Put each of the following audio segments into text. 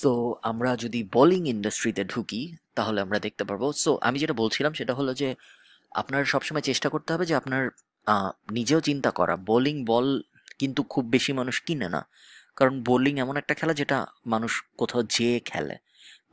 So আমরা যদি bowling ইন্ডাস্ট্রিতে ঢুকি তাহলে আমরা দেখতে পারবো। সো আমি যেটা বলছিলাম সেটা হলো যে আপনার সবসময় চেষ্টা করতে হবে যে আপনার নিজেও চিন্তা করা বোলিং বল কিন্তু খুব বেশি মানুষ কিনে না। কারণ বোলিং এমন একটা খেলা যেটা মানুষ কোথাও যেয়ে খেলে।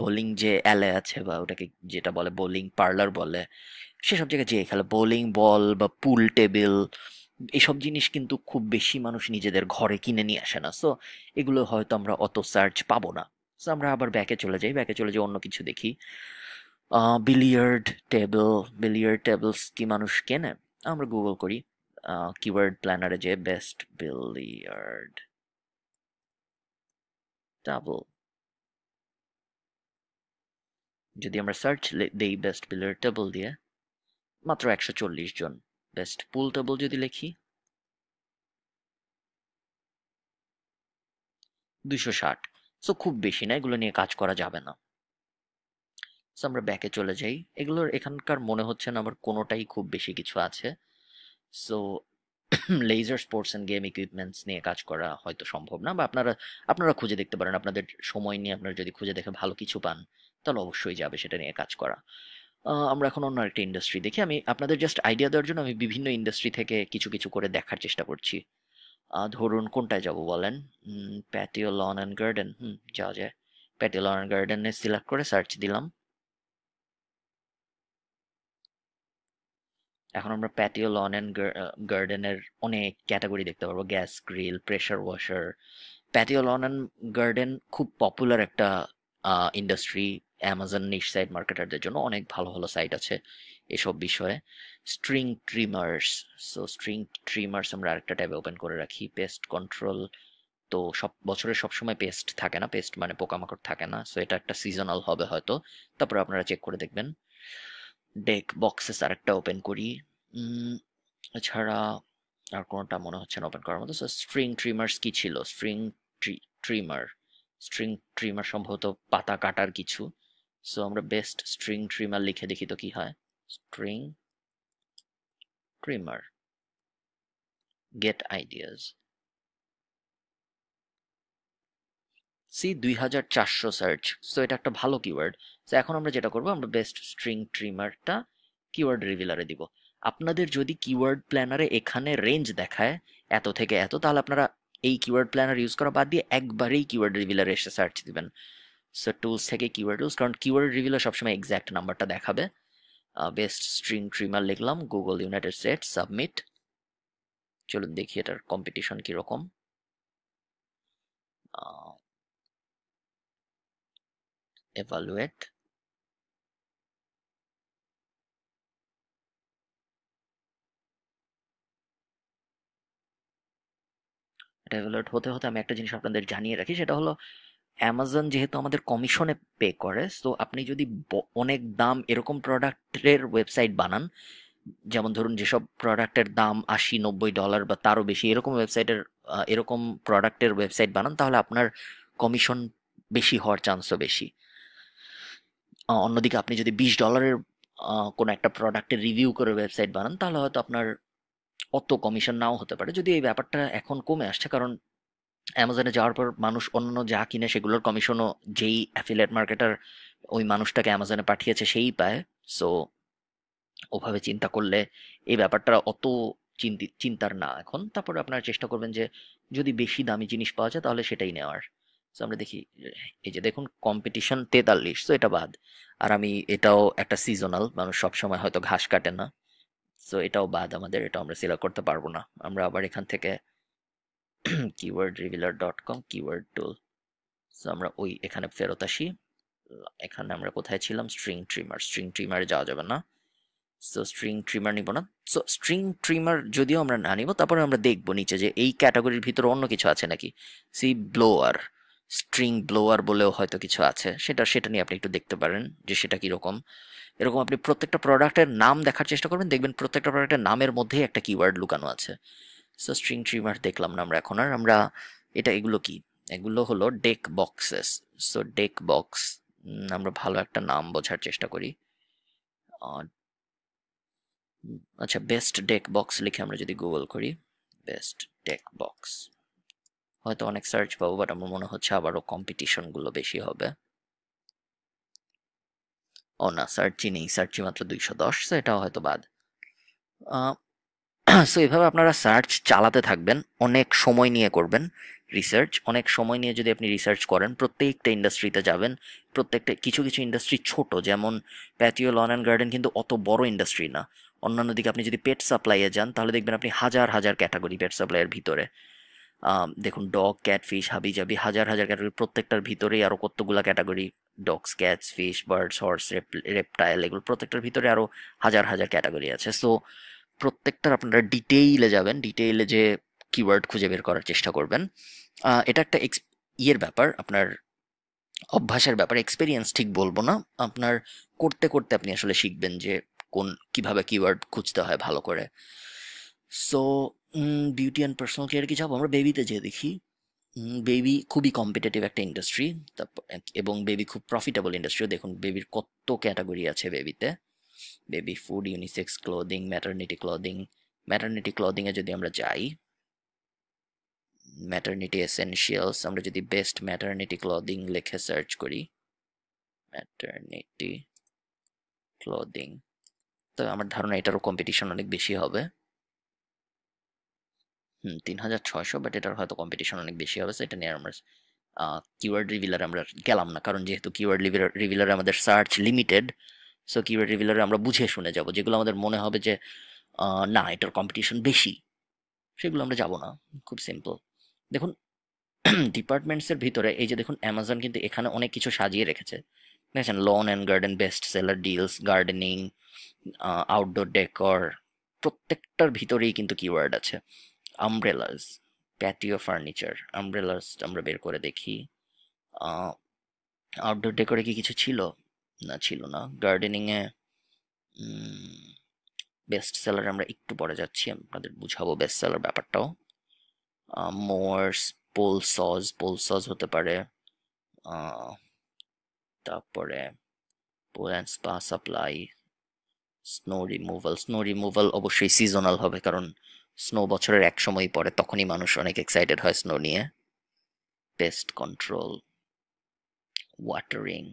বোলিং যে অ্যালে আছে বা ওটাকে যেটা বলে বোলিং পার্লার বলে, সেসব জায়গায় যেয়ে খেলে। বোলিং বল বা পুল টেবিল এসব জিনিস কিন্তু খুব বেশি মানুষ নিজেদের ঘরে কিনে নিয়ে আসে না। সো এগুলো হয়তো আমরা অত সার্চ পাবো না। সো আমরা আবার ব্যাকে চলে যাই অন্য কিছু দেখি। বিলিয়ার্ড টেবিল, বিলিয়ার্ড টেবিলস কি মানুষ কেনে? আমরা গুগল করি কিওয়ার্ড প্ল্যানারে যে বেস্ট বিলিয়ার্ড টেবিল। যদি আমরা সার্চ দেই বেস্ট বিলিয়ার্ড টেবিল দিয়ে, মাত্র 140 জন। বেস্ট পুল টেবিল যদি লিখি 260। সো খুব বেশি না, এগুলো নিয়ে কাজ করা যাবে না। সো আমরা ব্যাকে চলে যাই। এগুলোর এখানকার মনে হচ্ছে না আমার কোনোটাই খুব বেশি কিছু আছে। So leisure sports and game equipments নিয়ে কাজ করা হয়তো সম্ভব না, বা আপনারা আপনারা খুঁজে দেখতে পারেন। আপনাদের সময় নিয়ে আপনারা যদি খুঁজে দেখে ভালো কিছু পান তাহলে অবশ্যই যাবে সেটা নিয়ে কাজ করা। আমরা এখন অন্য একটা ইন্ডাস্ট্রি দেখি। আমি আপনাদের জাস্ট আইডিয়া দেওয়ার জন্য আমি বিভিন্ন ইন্ডাস্ট্রি থেকে কিছু কিছু করে দেখার চেষ্টা করছি। ধরুন কোনটায় যাব বলেন? প্যাটিও লন অ্যান্ড গার্ডেন, যাওয়া যায়। প্যাটিও লন অ্যান্ড গার্ডেনে সিলেক্ট করে সার্চ দিলাম। এখন আমরা প্যাটিও লন অ্যান্ড গার্ডেনের অনেক ক্যাটাগরি দেখতে পারবো। Gas grill, pressure washer. Patio lawn and garden খুব পপুলার একটা ইন্ডাস্ট্রি। অ্যামাজন নিশ সাইট মার্কেটারদের জন্য অনেক ভালো ভালো সাইট আছে এসব বিষয়ে। String trimmers. So string trimmers আমরা আরেকটা ট্যাবে ওপেন করে রাখি। Pest control. তো সব বছরের সব সময় পেস্ট থাকে না, পেস্ট মানে পোকামাকড় থাকে না। সো এটা একটা সিজনাল হবে হয়তো। তারপরে আপনারা চেক করে দেখবেন। ডেক বক্সেস আরেকটা ওপেন করি। উম, এছাড়া আর কোনোটা মনে হচ্ছে না ওপেন করার মতো। সো স্ট্রিং ট্রিমার্স কি ছিল? ট্রিমার স্ট্রিং ট্রিমার সম্ভবত পাতা কাটার কিছু। সো আমরা বেস্ট স্ট্রিং ট্রিমার লিখে দেখি তো কি হয়। String trimmer, get ideas. See 2400 search. So এটা একটা ভালো কিওয়ার্ড। সো এখন আমরা যেটা করবো, আমরা বেস্ট স্ট্রিং ট্রিমারটা কিওয়ার্ড রিভিলারে দিব। আপনাদের যদি কিওয়ার্ড প্ল্যানারে এখানে রেঞ্জ দেখায় এত থেকে এত, তাহলে আপনারা এই কিওয়ার্ড প্ল্যানার ইউজ করা বাদ দিয়ে একবারেই কিওয়ার্ড রিভিলারে এসে সার্চ দিবেন। সো টুলস থেকে কিওয়ার্ড টুলস, কারণ কিওয়ার্ড রিভিলার সবসময় এক্স্যাক্ট নাম্বারটা দেখাবে। বেস্ট স্ট্রিং ট্রিমার লিখলাম, গুগল ইউনাইটেড স্টেটস, সাবমিট। চলুন দেখি এটার কম্পিটিশন কিরকম। এভালুয়েট। এটা এভালুয়েট হতে হতে আমি একটা জিনিস আপনাদের জানিয়ে রাখি, সেটা হলো অ্যামাজন যেহেতু আমাদের কমিশনে পে করে, তো আপনি যদি অনেক দাম এরকম প্রোডাক্টের ওয়েবসাইট বানান, যেমন ধরুন যেসব প্রোডাক্টের দাম $80-90 বা তারও বেশি, এরকম ওয়েবসাইটের এরকম প্রোডাক্টের ওয়েবসাইট বানান, তাহলে আপনার কমিশন বেশি হওয়ার চান্সও বেশি। অন্যদিকে আপনি যদি $20 কোনো একটা প্রোডাক্টের রিভিউ করে ওয়েবসাইট বানান, তাহলে হয়তো আপনার অত কমিশন নাও হতে পারে। যদি এই ব্যাপারটা এখন কমে আসছে, কারণ অ্যামাজনে যাওয়ার পর মানুষ অন্য যা কিনে সেগুলোর কমিশনও যেই অ্যাফিলিয়েট মার্কেটার ওই মানুষটাকে অ্যামাজনে পাঠিয়েছে সেই পায়। সো ওভাবে চিন্তা করলে এই ব্যাপারটা অত চিন্তার না এখন। তারপরে আপনারা চেষ্টা করবেন যে যদি বেশি দামি জিনিস পাওয়া যায় তাহলে সেটাই নেওয়ার। তো আমরা দেখি, এই যে দেখুন কম্পিটিশন 43, তো এটা বাদ। আর আমি এটাও একটা সিজনাল, মানুষ সবসময় হয়তো ঘাস কাটে না। সো এটাও বাদ আমাদের, এটাও আমরা সিলেক্ট করতে পারবো না। আমরা আবার এখান থেকে keywordrevealer.com কিওয়ার্ড টুল। সো আমরা ওই এখানে ফেরত আসি। এখানে আমরা কোথায় ছিলাম? String trimmer. স্ট্রিং ট্রিমারে যাওয়া যাবে না। সো স্ট্রিং ট্রিমার নিব না। সো স্ট্রিং ট্রিমার যদিও আমরা না নিব, তারপরে আমরা দেখবো নিচে যে এই ক্যাটাগরির ভিতরে অন্য কিছু আছে নাকি। সি ব্লোয়ার, স্ট্রিং ব্লোয়ার বলেও হয়তো কিছু আছে, সেটা সেটা নিয়ে আপনি একটু দেখতে পারেন যে সেটা কিরকম। এরকম আপনি প্রত্যেকটা প্রোডাক্টের নাম দেখার চেষ্টা করবেন, দেখবেন প্রত্যেকটা প্রোডাক্টের নামের মধ্যেই একটা কিওয়ার্ড লুকানো আছে। সো স্ট্রিং ট্রিমার দেখলাম না আমরা এখন আর। আমরা এটা, এগুলো কি? এগুলো হলো deck boxes. So deck box, আমরা ভালো একটা নাম বোঝার চেষ্টা করি। আচ্ছা, বেস্ট ডেক বক্স লিখে আমরা যদি গুগল করি, বেস্ট ডেক বক্স, হয়তো অনেক সার্চ পাবো, বাট আমার মনে হচ্ছে আবারও কম্পিটিশন গুলো বেশি হবে। ও না, সার্চই নেই, সার্চই মাত্র 210, তো এটাও হয়তো বাদ। সো এভাবে আপনারা সার্চ চালাতে থাকবেন, অনেক সময় নিয়ে করবেন রিসার্চ। অনেক সময় নিয়ে যদি আপনি রিসার্চ করেন, প্রত্যেকটা ইন্ডাস্ট্রিতে যাবেন। প্রত্যেকটা, কিছু কিছু ইন্ডাস্ট্রি ছোট, যেমন প্যাটিও লন অ্যান্ড গার্ডেন কিন্তু অত বড় ইন্ডাস্ট্রি না। অন্যান্য দিকে আপনি যদি পেট সাপ্লাইয়ে যান, তাহলে দেখবেন আপনি হাজার হাজার ক্যাটাগরি পেট সাপ্লাইয়ের ভিতরে। দেখুন, ডগ, ক্যাট, ফিশ, হাবি জাবি, হাজার হাজার ক্যাটাগরি, প্রত্যেকটার ভিতরেই আরো কতগুলা category. Dogs, cats, fish, birds, horse, reptile, এগুলো প্রত্যেকটার ভিতরে আরো হাজার হাজার ক্যাটাগরি আছে। সো প্রত্যেকটার আপনারা ডিটেইলে যাবেন, ডিটেইলে যে কিওয়ার্ড খুঁজে বের করার চেষ্টা করবেন। এটা একটা ইয়ের ব্যাপার, আপনার অভ্যাসের ব্যাপার, এক্সপেরিয়েন্স ঠিক বলবো না। আপনার করতে করতে আপনি আসলে শিখবেন যে কিভাবে কিওয়ার্ড খুঁজতে হয় ভালো করে। So beauty and personal care কি যাবো আমরা বেবিতে যেয়ে দেখি। বেবি খুবই কম্পিটিটিভ একটা ইন্ডাস্ট্রি, এবং বেবি খুব প্রফিটেবল ইন্ডাস্ট্রিও। দেখুন বেবির কত ক্যাটাগরি আছে বেবিতে। Baby food, unisex clothing, maternity clothing. Maternity clothing এ যদি আমরা যাই, ম্যাটারনিটি এসেনশিয়ালস, আমরা যদি বেস্ট ম্যাটারনিটি ক্লোদিং লিখে সার্চ করি, ম্যাটারনিটি ক্লোদিং, তো আমার ধারণা এটারও কম্পিটিশন অনেক বেশি হবে। 3600, বাট এটার হয়তো কম্পিটিশন অনেক বেশি হবে, সেটা নিয়ে আমরা কিওয়ার্ড রিভিলার আমরা গেলাম না, কারণ যেহেতু কিওয়ার্ড রিভিলারে আমাদের সার্চ লিমিটেড। সো কিওয়ার্ড রিভিলারে আমরা বুঝে শুনে যাব, যেগুলো আমাদের মনে হবে যে না এটার কম্পিটিশন বেশি, সেগুলো আমরা যাব না। খুব সিম্পল। দেখুন ডিপার্টমেন্টসের ভিতরে এই যে দেখুন, অ্যামাজন কিন্তু এখানে অনেক কিছু সাজিয়ে রেখেছে। দেখেছেন, lawn and garden best seller deals, gardening, outdoor decor, প্রত্যেকটার ভিতরেই কিন্তু কিওয়ার্ড আছে। আমব্রেলাস, প্যাটিও ফার্নিচার, আমব্রেলাস আমরা বের করে দেখি। আউটডোর ডেকোরে কি কিছু ছিল? না, ছিল না। গার্ডেনিং এ বেস্ট সেলার আমরা একটু পরে যাচ্ছি, আপনাদের বুঝাবো বেস্ট সেলার ব্যাপারটাও। মোয়ার্স, পোল সজ হতে পারে। তারপরে pool and spa supply, snow removal অবশ্যই সিজনাল হবে, কারণ স্নো বছরের এক সময়ই পড়ে, তখনই মানুষ অনেক এক্সাইটেড হয় স্নো নিয়ে। Pest control, watering.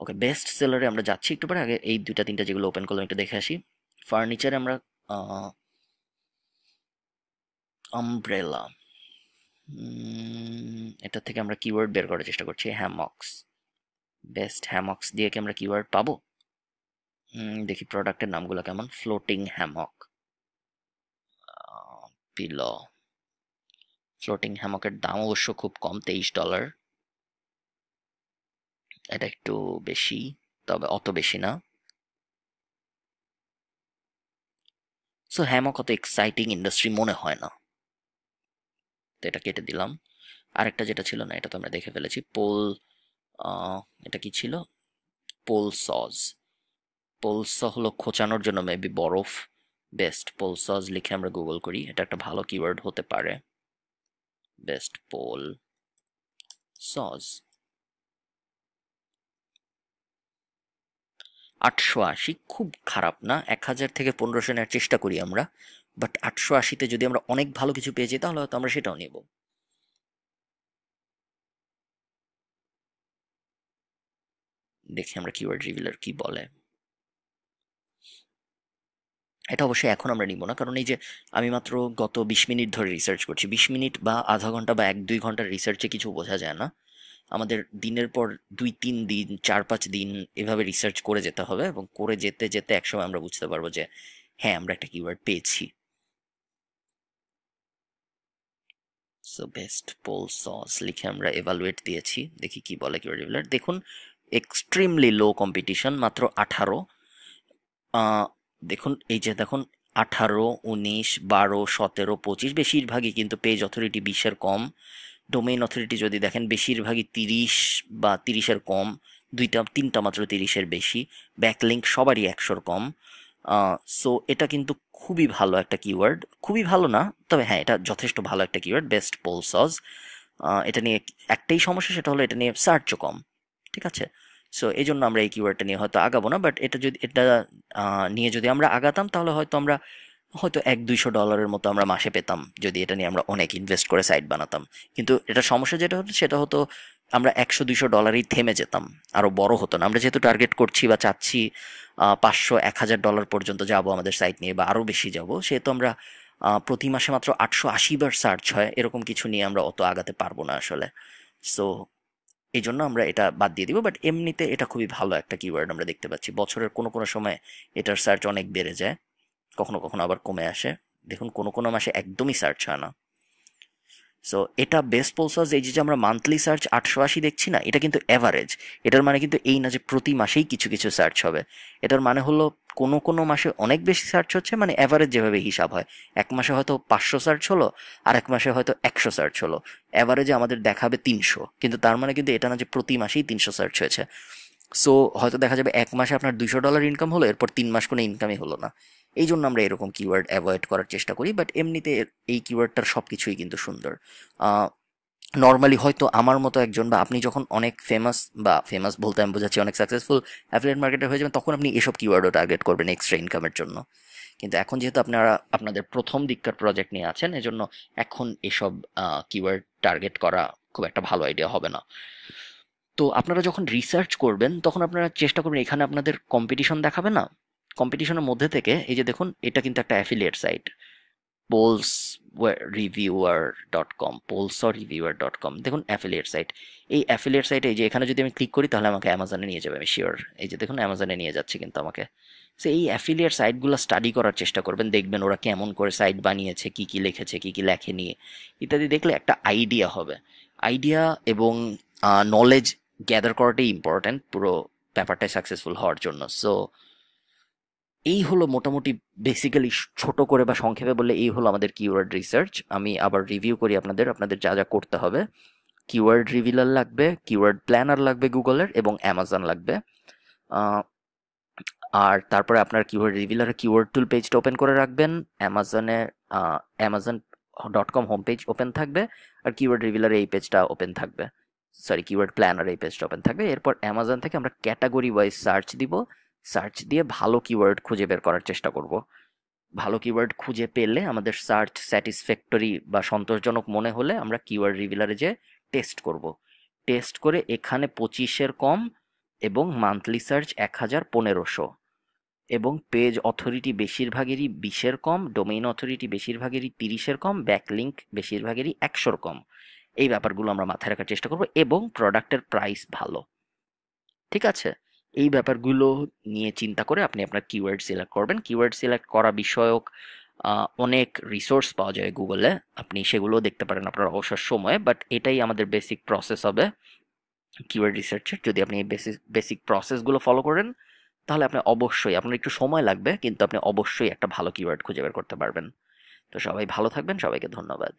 Okay, best সেলারে আমরা যাচ্ছি একটু পরে। আগে এই দুইটা তিনটা যেগুলো ওপেন করলাম একটু দেখে আসি। ফার্নিচারে আমরা আমব্রেলা, এটা থেকে আমরা কিওয়ার্ড বের করার চেষ্টা করছি। হ্যামক্স, বেস্ট হ্যামক্স দিয়ে কি আমরা কিওয়ার্ড পাবো? দেখি প্রোডাক্টের নামগুলো কেমন। Floating Hammock, pillow. ফ্লোটিং হ্যামকের দাম অবশ্য খুব কম, $23। এটা একটু বেশি, তবে অত বেশি না। সো হ্যামক অত এক্সাইটিং ইন্ডাস্ট্রি মনে হয় না, তো এটা কেটে দিলাম। আরেকটা যেটা ছিল না, এটা তো আমরা দেখে ফেলেছি। এটা কি ছিল? পোলস হলো খোঁচানোর জন্য মেবি বরফ। বেস্ট পোলসজ লিখে আমরা গুগল করি, এটা একটা ভালো কিওয়ার্ড হতে পারে। বেস্ট পোল সজ, 880, খুব খারাপ না। 1000 থেকে 1500 নেওয়ার চেষ্টা করি আমরা, বাট 880-তে যদি আমরা অনেক ভালো কিছু পেয়েছি তাহলে হয়তো আমরা সেটাও নেব। দেখি আমরা কিওয়ার্ড রিভিলার কি বলে। এটা অবশ্যই এখন আমরা নিব না, কারণ এই যে আমি মাত্র গত 20 মিনিট ধরে রিসার্চ করছি। 20 মিনিট বা আধা ঘন্টা বা 1-2 ঘন্টার রিসার্চে কিছু বোঝা যায় না। আমাদের দিনের পর 2-3 দিন, 4-5 দিন এভাবে রিসার্চ করে যেতে হবে, এবং করে যেতে যেতে একসময় আমরা বুঝতে পারবো যে হ্যাঁ আমরা একটা কিওয়ার্ড পেয়েছি। সো বেস্ট পোল সস লিখে আমরা এভালুয়েট দিয়েছি, দেখি কি বলে কিওয়ার্ড রিভিলার। দেখুন এক্সট্রিমলি লো কম্পিটিশন, মাত্র 18। দেখুন এই যে দেখুন, 18, 19, 12, 17, 25, বেশিরভাগই কিন্তু পেজ অথরিটি 20-এর কম। ডোমেইন অথরিটি যদি দেখেন বেশিরভাগই 30 বা 30-এর কম, দুইটা তিনটা মাত্র 30-এর বেশি। ব্যাকলিঙ্ক সবারই 100-র কম। সো এটা কিন্তু খুবই ভালো একটা কিওয়ার্ড, খুবই ভালো না, তবে হ্যাঁ এটা যথেষ্ট ভালো একটা কিওয়ার্ড, বেস্ট পোল সজ। এটা নিয়ে একটাই সমস্যা, সেটা হলো এটা নিয়ে সার্চও কম। ঠিক আছে, সো এই জন্য আমরা এই কিওয়ার্ডটা নিয়ে হয়তো আগাবো না, বাট এটা নিয়ে যদি আমরা আগাতাম তাহলে হয়তো আমরা হয়তো $100-200 মতো আমরা মাসে পেতাম যদি এটা নিয়ে আমরা অনেক ইনভেস্ট করে সাইট বানাতাম। কিন্তু এটা সমস্যা যেটা হতো সেটা হতো আমরা $100-200 থেমে যেতাম, আরো বড় হতো না। আমরা যেহেতু টার্গেট করছি বা চাচ্ছি 500-1000 ডলার পর্যন্ত যাব আমাদের সাইট নিয়ে বা আরো বেশি যাব, সেহেতু আমরা প্রতি মাসে মাত্র 880 বার সার্চ হয় এরকম কিছু নিয়ে আমরা অত আগাতে পারবো না আসলে। সো এই জন্য আমরা এটা বাদ দিয়ে দিব। বাট এমনিতে এটা খুবই ভালো একটা কিওয়ার্ড আমরা দেখতে পাচ্ছি, বছরের কোনো কোনো সময় এটার সার্চ অনেক বেড়ে যায়, কখনো কখনো আবার কমে আসে। দেখুন কোনো কোনো মাসে একদমই সার্চ হয় না। সো এটা বেস্ট পলসাস, এই যে আমরা মান্থলি সার্চ 880 দেখছি না, এটা কিন্তু অ্যাভারেজ। এটার মানে কিন্তু এই না যে প্রতি মাসেই কিছু কিছু সার্চ হবে। এটার মানে হলো কোনো কোনো মাসে অনেক বেশি সার্চ হচ্ছে, মানে অ্যাভারেজ যেভাবে হিসাব হয়, এক মাসে হয়তো 500 সার্চ হলো, আর এক মাসে হয়তো 100 সার্চ হলো, অ্যাভারেজে আমাদের দেখাবে 300, কিন্তু তার মানে কিন্তু এটা না যে প্রতি মাসেই 300 সার্চ হয়েছে। সো হয়তো দেখা যাবে এক মাসে আপনার $200 ইনকাম হলো, এরপর 3 মাস কোনো ইনকামই হলো না। এই জন্য আমরা এরকম কিওয়ার্ড অ্যাভয়েড করার চেষ্টা করি। বাট এমনিতে এই কিওয়ার্ডটার সব কিছুই কিন্তু সুন্দর। নর্মালি হয়তো আমার মতো একজন বা আপনি যখন অনেক ফেমাস, বা ফেমাস বলতে আমি বোঝাচ্ছি অনেক সাকসেসফুল অ্যাফিলিয়েট মার্কেটার হয়ে যাবেন, তখন আপনি এসব কিওয়ার্ডও টার্গেট করবেন এক্সট্রা ইনকামের জন্য। কিন্তু এখন যেহেতু আপনারা আপনাদের প্রথম দিককার প্রজেক্ট নিয়ে আছেন, এজন্য এখন এসব কিওয়ার্ড টার্গেট করা খুব একটা ভালো আইডিয়া হবে না। তো আপনারা যখন রিসার্চ করবেন তখন আপনারা চেষ্টা করবেন, এখানে আপনাদের কম্পিটিশন দেখাবে না, কম্পিটিশনের মধ্যে থেকে এই যে দেখুন এটা কিন্তু একটা affiliate site, pools reviewer dot com, pools reviewer dot com, দেখুন অ্যাফিলিয়েট সাইট। এই অ্যাফিলিয়েট সাইটে এই যে এখানে যদি আমি ক্লিক করি তাহলে আমাকে অ্যামাজনে নিয়ে যাবে, আমি শিওর। এই যে দেখুন অ্যামাজনে নিয়ে যাচ্ছে কিন্তু আমাকে। সো এই অ্যাফিলিয়েট সাইটগুলো স্টাডি করার চেষ্টা করবেন, দেখবেন ওরা কেমন করে সাইট বানিয়েছে, কি কি লিখেছে, কি কি লেখেনি ইত্যাদি, দেখলে একটা আইডিয়া হবে। আইডিয়া এবং নলেজ গ্যাদার করাটাই ইম্পর্ট্যান্ট পুরো ব্যাপারটাই সাকসেসফুল হওয়ার জন্য। সো এই হলো মোটামুটি বেসিক্যালি, ছোট করে বা সংক্ষেপে বললে এই হলো আমাদের কিওয়ার্ড রিসার্চ। আমি আবার রিভিউ করি আপনাদের, আপনাদের যা যা করতে হবে: কিওয়ার্ড রিভিলার লাগবে, কিওয়ার্ড প্ল্যানার লাগবে গুগলের, এবং অ্যামাজন লাগবে। আহ, আর তারপরে আপনার কিওয়ার্ড রিভিলারের কিওয়ার্ড টুল পেজটা ওপেন করে রাখবেন, অ্যামাজনে amazon.com হোম পেজ ওপেন থাকবে, আর কিওয়ার্ড রিভিলারে এই পেজটা ওপেন থাকবে, সরি কিওয়ার্ড প্ল্যানার এই পেজটা ওপেন থাকবে। এরপর অ্যামাজন থেকে আমরা ক্যাটাগরি ওয়াইজ সার্চ দিব, সার্চ দিয়ে ভালো কিওয়ার্ড খুঁজে বের করার চেষ্টা করব। ভালো কিওয়ার্ড খুঁজে পেলে আমাদের সার্চ স্যাটিসফ্যাক্টরি বা সন্তোষজনক মনে হলে আমরা কিওয়ার্ড রিভিলারে যে টেস্ট করব, টেস্ট করে এখানে 25-এর কম এবং মান্থলি সার্চ 1000-1500 এবং পেজ অথরিটি বেশিরভাগেরই 20-এর কম, ডোমেইন অথরিটি বেশিরভাগেরই 30-এর কম, ব্যাকলিঙ্ক বেশিরভাগেরই 100-র কম, এই ব্যাপারগুলো আমরা মাথায় রাখার চেষ্টা করব, এবং প্রোডাক্টের প্রাইস ভালো। ঠিক আছে, এই ব্যাপারগুলো নিয়ে চিন্তা করে আপনি আপনার কিওয়ার্ড সিলেক্ট করবেন। কিওয়ার্ড সিলেক্ট করা বিষয়ক অনেক রিসোর্স পাওয়া যায় গুগলে, আপনি সেগুলো দেখতে পারেন আপনার অবসর সময়ে। বাট এটাই আমাদের বেসিক প্রসেস হবে কিওয়ার্ড রিসার্চের। যদি আপনি এই বেসিক প্রসেসগুলো ফলো করেন তাহলে আপনি অবশ্যই, আপনার একটু সময় লাগবে কিন্তু আপনি অবশ্যই একটা ভালো কিওয়ার্ড খুঁজে বের করতে পারবেন। তো সবাই ভালো থাকবেন, সবাইকে ধন্যবাদ।